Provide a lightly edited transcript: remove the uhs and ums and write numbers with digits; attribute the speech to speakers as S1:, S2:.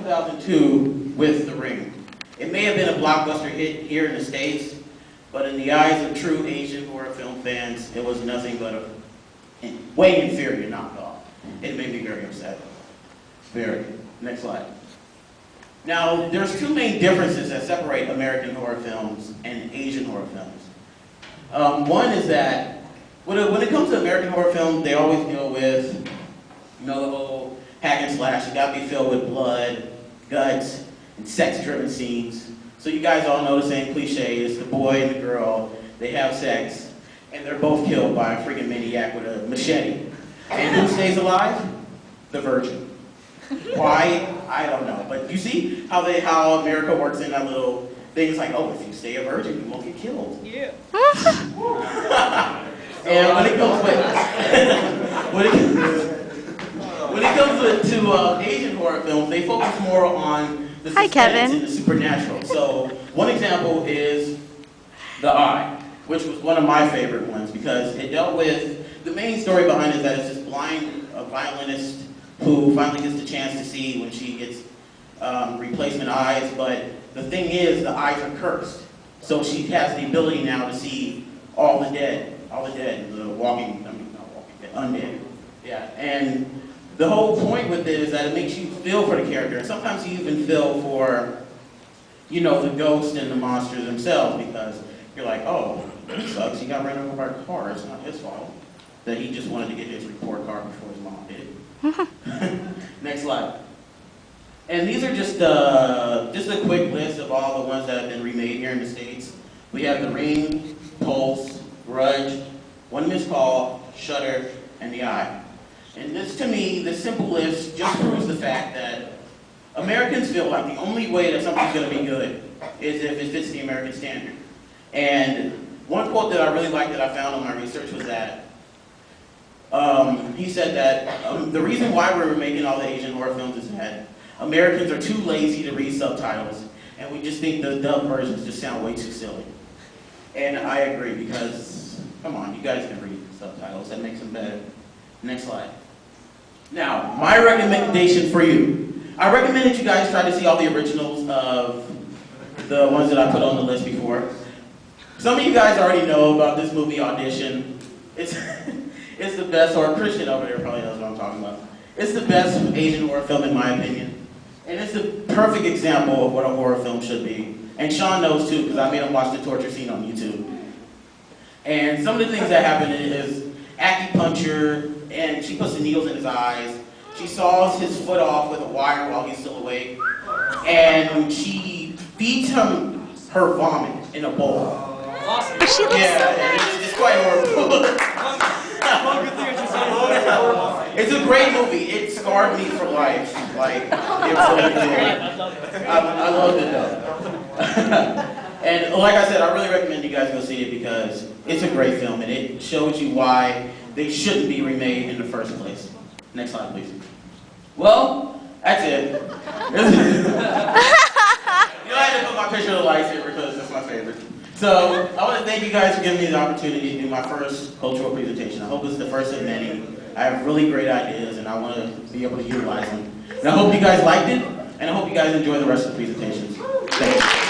S1: 2002 with The Ring. It may have been a blockbuster hit here in the States, but in the eyes of true Asian horror film fans, it was nothing but a way inferior knockoff. It made me very upset. Very. Next slide. Now, there's two main differences that separate American horror films and Asian horror films. One is that when it comes to American horror films, they always deal with, the whole hack and slash. You gotta be filled with blood, guts, and sex-driven scenes. So you guys all know the same cliche. It's the boy and the girl. They have sex, and they're both killed by a freaking maniac with a machete. And who stays alive? The virgin. Why? I don't know. But you see how America works in that little things like, oh, if you stay a virgin, you won't get killed. Yeah. And when it comes to Asian horror films, they focus more on the suspense and the supernatural. So one example is The Eye, which was one of my favorite ones because it dealt with, the main story behind it is that it's this blind violinist who finally gets the chance to see when she gets replacement eyes, but the thing is the eyes are cursed. So she has the ability now to see all the dead, the undead. Yeah, and the whole point with it is that it makes you feel for the character, and sometimes you even feel for, the ghost and the monsters themselves, because you're like, oh, it sucks, he got ran over by a car, it's not his fault. That he just wanted to get his report card before his mom did. Next slide. And these are just a quick list of all the ones that have been remade here in the States. We have The Ring, Pulse, Grudge, One Missed Call, Shudder, and The Eye. And this, to me, this simple list just proves the fact that Americans feel like the only way that something's going to be good is if it fits the American standard. And one quote that I really liked that I found on my research was that he said that the reason why we're making all the Asian horror films is that Americans are too lazy to read subtitles, and we just think the dub versions just sound way too silly. And I agree, because, come on, you guys can read subtitles, that makes them better. Next slide. Now, my recommendation for you. I recommend that you guys try to see all the originals of the ones that I put on the list before. Some of you guys already know about this movie, Audition. It's the best, or Christian over there probably knows what I'm talking about. It's the best Asian horror film in my opinion. And it's the perfect example of what a horror film should be. And Sean knows too, because I made him watch the torture scene on YouTube. And some of the things that happen is acupuncture, and she puts the needles in his eyes. She saws his foot off with a wire while he's still awake. And she feeds him her vomit in a bowl.
S2: Awesome.
S1: It's quite horrible. It's a great movie. It scarred me for life. Like, it really did. I loved it though. And like I said, I really recommend you guys go see it because it's a great film and it shows you why they shouldn't be remade in the first place. Next slide, please. Well, that's it. I had to put my picture of the lightsaber because that's my favorite. So, I want to thank you guys for giving me the opportunity to do my first cultural presentation. I hope it's the first of many. I have really great ideas and I want to be able to utilize them. And I hope you guys liked it, and I hope you guys enjoy the rest of the presentations. Thanks.